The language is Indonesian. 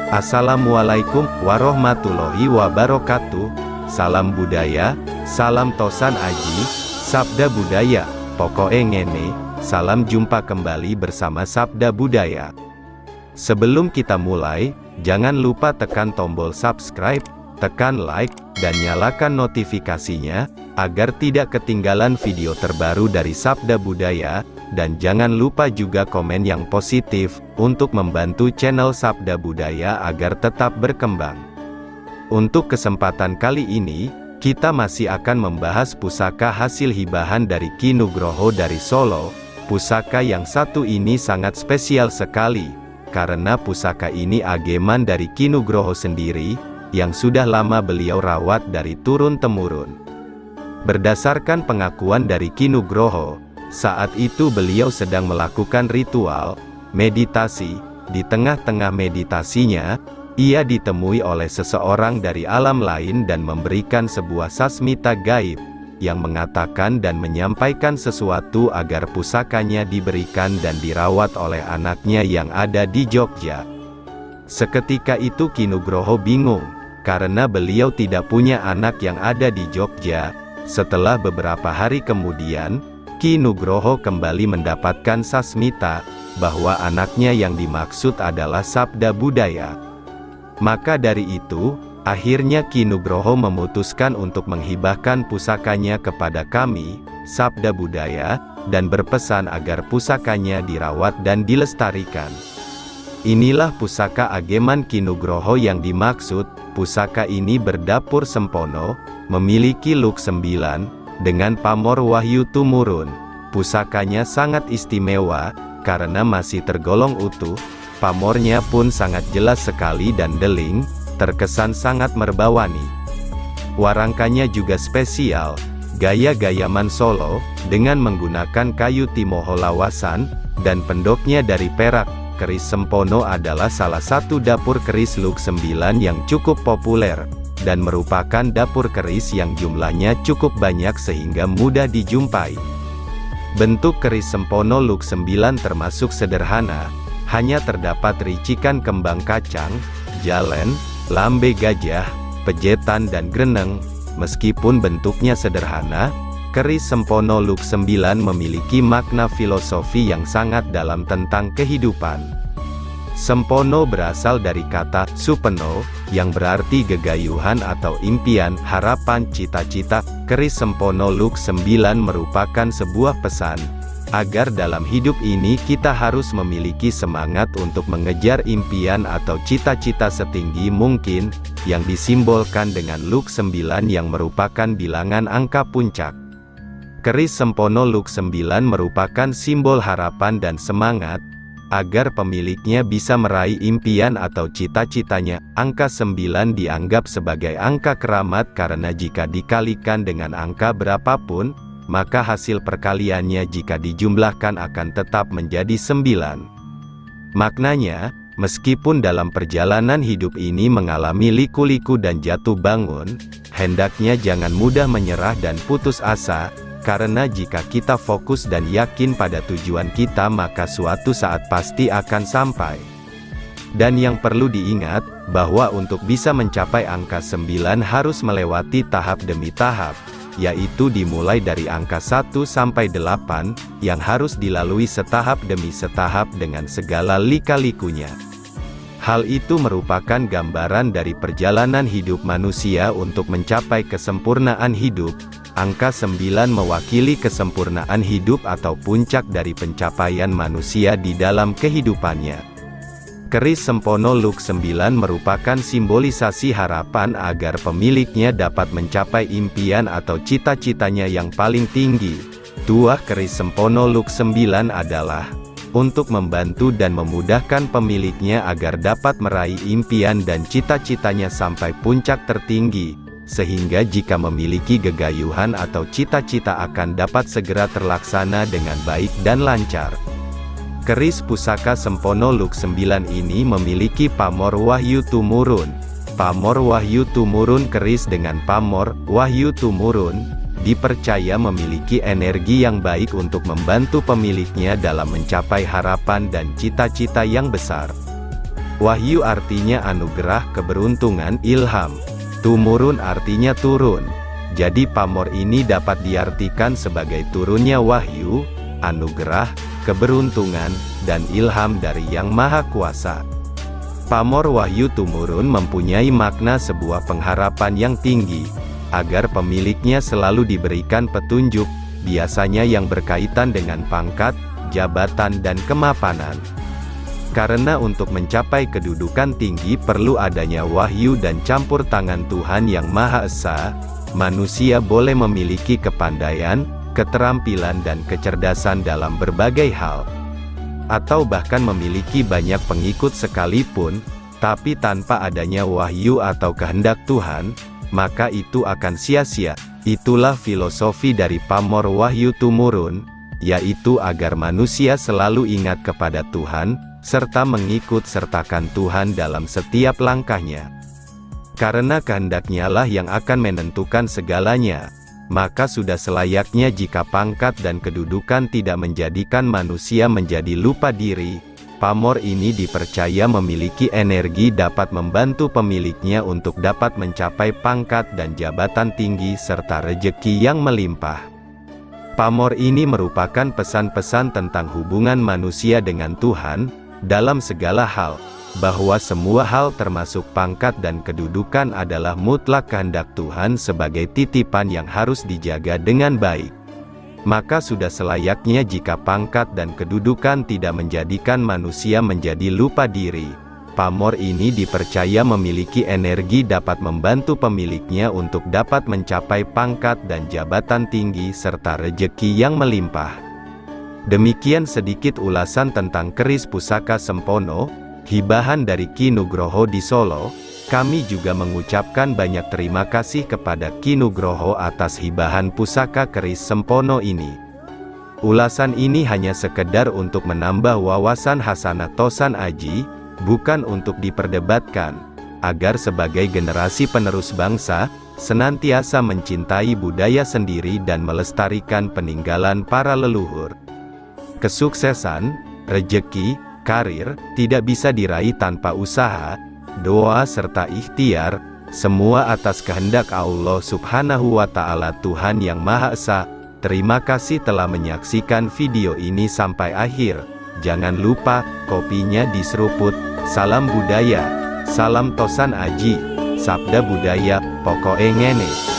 Assalamualaikum warahmatullahi wabarakatuh. Salam budaya, salam tosan aji, Sabda Budaya. Pokoke ngene, salam jumpa kembali bersama Sabda Budaya. Sebelum kita mulai, jangan lupa tekan tombol subscribe, tekan like, dan nyalakan notifikasinya, agar tidak ketinggalan video terbaru dari Sabda Budaya. Dan jangan lupa juga komen yang positif, untuk membantu channel Sabda Budaya agar tetap berkembang. Untuk kesempatan kali ini, kita masih akan membahas pusaka hasil hibahan dari Ki Nugroho dari Solo. Pusaka yang satu ini sangat spesial sekali, karena pusaka ini ageman dari Ki Nugroho sendiri, yang sudah lama beliau rawat dari turun-temurun. Berdasarkan pengakuan dari Ki Nugroho, saat itu beliau sedang melakukan ritual meditasi. Di tengah-tengah meditasinya, ia ditemui oleh seseorang dari alam lain dan memberikan sebuah sasmita gaib, yang mengatakan dan menyampaikan sesuatu agar pusakanya diberikan dan dirawat oleh anaknya yang ada di Jogja. Seketika itu Ki Nugroho bingung, karena beliau tidak punya anak yang ada di Jogja. Setelah beberapa hari kemudian, Ki Nugroho kembali mendapatkan sasmita, bahwa anaknya yang dimaksud adalah Sabda Budaya. Maka dari itu, akhirnya Ki Nugroho memutuskan untuk menghibahkan pusakanya kepada kami, Sabda Budaya, dan berpesan agar pusakanya dirawat dan dilestarikan. Inilah pusaka ageman Ki Nugroho yang dimaksud. Pusaka ini berdapur sempono, memiliki look 9, dengan pamor wahyu tumurun. Pusakanya sangat istimewa, karena masih tergolong utuh. Pamornya pun sangat jelas sekali dan deling, terkesan sangat merbawani. Warangkanya juga spesial, gaya gayaman Solo, dengan menggunakan kayu timoho lawasan, dan pendoknya dari perak. Keris sempono adalah salah satu dapur keris look 9 yang cukup populer, dan merupakan dapur keris yang jumlahnya cukup banyak sehingga mudah dijumpai. Bentuk keris sempono look 9 termasuk sederhana, hanya terdapat ricikan kembang kacang, jalen, lambe gajah, pejetan dan greneng. Meskipun bentuknya sederhana, keris sempono look 9 memiliki makna filosofi yang sangat dalam tentang kehidupan. Sempono berasal dari kata supeno, yang berarti gegayuhan atau impian, harapan, cita-cita. Keris sempono look 9 merupakan sebuah pesan, agar dalam hidup ini kita harus memiliki semangat untuk mengejar impian atau cita-cita setinggi mungkin, yang disimbolkan dengan look 9 yang merupakan bilangan angka puncak. Keris sempono look 9 merupakan simbol harapan dan semangat, agar pemiliknya bisa meraih impian atau cita-citanya. Angka 9 dianggap sebagai angka keramat karena jika dikalikan dengan angka berapapun, maka hasil perkaliannya jika dijumlahkan akan tetap menjadi 9. Maknanya, meskipun dalam perjalanan hidup ini mengalami liku-liku dan jatuh bangun, hendaknya jangan mudah menyerah dan putus asa, karena jika kita fokus dan yakin pada tujuan kita maka suatu saat pasti akan sampai. Dan yang perlu diingat, bahwa untuk bisa mencapai angka 9 harus melewati tahap demi tahap, yaitu dimulai dari angka 1 sampai 8, yang harus dilalui setahap demi setahap dengan segala lika-likunya. Hal itu merupakan gambaran dari perjalanan hidup manusia untuk mencapai kesempurnaan hidup. Angka 9 mewakili kesempurnaan hidup atau puncak dari pencapaian manusia di dalam kehidupannya. Keris sempono look 9 merupakan simbolisasi harapan agar pemiliknya dapat mencapai impian atau cita-citanya yang paling tinggi. Tuah keris sempono look 9 adalah untuk membantu dan memudahkan pemiliknya agar dapat meraih impian dan cita-citanya sampai puncak tertinggi, sehingga jika memiliki gegayuhan atau cita-cita akan dapat segera terlaksana dengan baik dan lancar. Keris pusaka sempono look 9 ini memiliki pamor wahyu tumurun. Pamor wahyu tumurun. Keris dengan pamor wahyu tumurun dipercaya memiliki energi yang baik untuk membantu pemiliknya dalam mencapai harapan dan cita-cita yang besar. Wahyu artinya anugerah, keberuntungan, ilham. Tumurun artinya turun. Jadi pamor ini dapat diartikan sebagai turunnya wahyu, anugerah, keberuntungan, dan ilham dari Yang Maha Kuasa. Pamor wahyu tumurun mempunyai makna sebuah pengharapan yang tinggi, agar pemiliknya selalu diberikan petunjuk, biasanya yang berkaitan dengan pangkat, jabatan dan kemapanan. Karena untuk mencapai kedudukan tinggi perlu adanya wahyu dan campur tangan Tuhan Yang Maha Esa, manusia boleh memiliki kepandaian, keterampilan dan kecerdasan dalam berbagai hal. Atau bahkan memiliki banyak pengikut sekalipun, tapi tanpa adanya wahyu atau kehendak Tuhan, maka itu akan sia-sia. Itulah filosofi dari pamor wahyu tumurun, yaitu agar manusia selalu ingat kepada Tuhan, serta mengikut sertakan Tuhan dalam setiap langkahnya. Karena kehendaknya lah yang akan menentukan segalanya, maka sudah selayaknya jika pangkat dan kedudukan tidak menjadikan manusia menjadi lupa diri. Pamor ini dipercaya memiliki energi dapat membantu pemiliknya untuk dapat mencapai pangkat dan jabatan tinggi serta rejeki yang melimpah. Pamor ini merupakan pesan-pesan tentang hubungan manusia dengan Tuhan, dalam segala hal, bahwa semua hal termasuk pangkat dan kedudukan adalah mutlak kehendak Tuhan sebagai titipan yang harus dijaga dengan baik. Maka sudah selayaknya jika pangkat dan kedudukan tidak menjadikan manusia menjadi lupa diri. Pamor ini dipercaya memiliki energi dapat membantu pemiliknya untuk dapat mencapai pangkat dan jabatan tinggi serta rejeki yang melimpah. Demikian sedikit ulasan tentang keris pusaka Sempono, hibahan dari Ki Nugroho di Solo. Kami juga mengucapkan banyak terima kasih kepada Ki Nugroho atas hibahan pusaka keris Sempono ini. Ulasan ini hanya sekedar untuk menambah wawasan Hasanah Tosan Aji, bukan untuk diperdebatkan, agar sebagai generasi penerus bangsa, senantiasa mencintai budaya sendiri dan melestarikan peninggalan para leluhur. Kesuksesan, rejeki, karir, tidak bisa diraih tanpa usaha, doa serta ikhtiar, semua atas kehendak Allah Subhanahu wa Ta'ala Tuhan Yang Maha Esa. Terima kasih telah menyaksikan video ini sampai akhir. Jangan lupa, kopinya diseruput. Salam budaya, salam Tosan Aji, sabda budaya, pokoke ngene.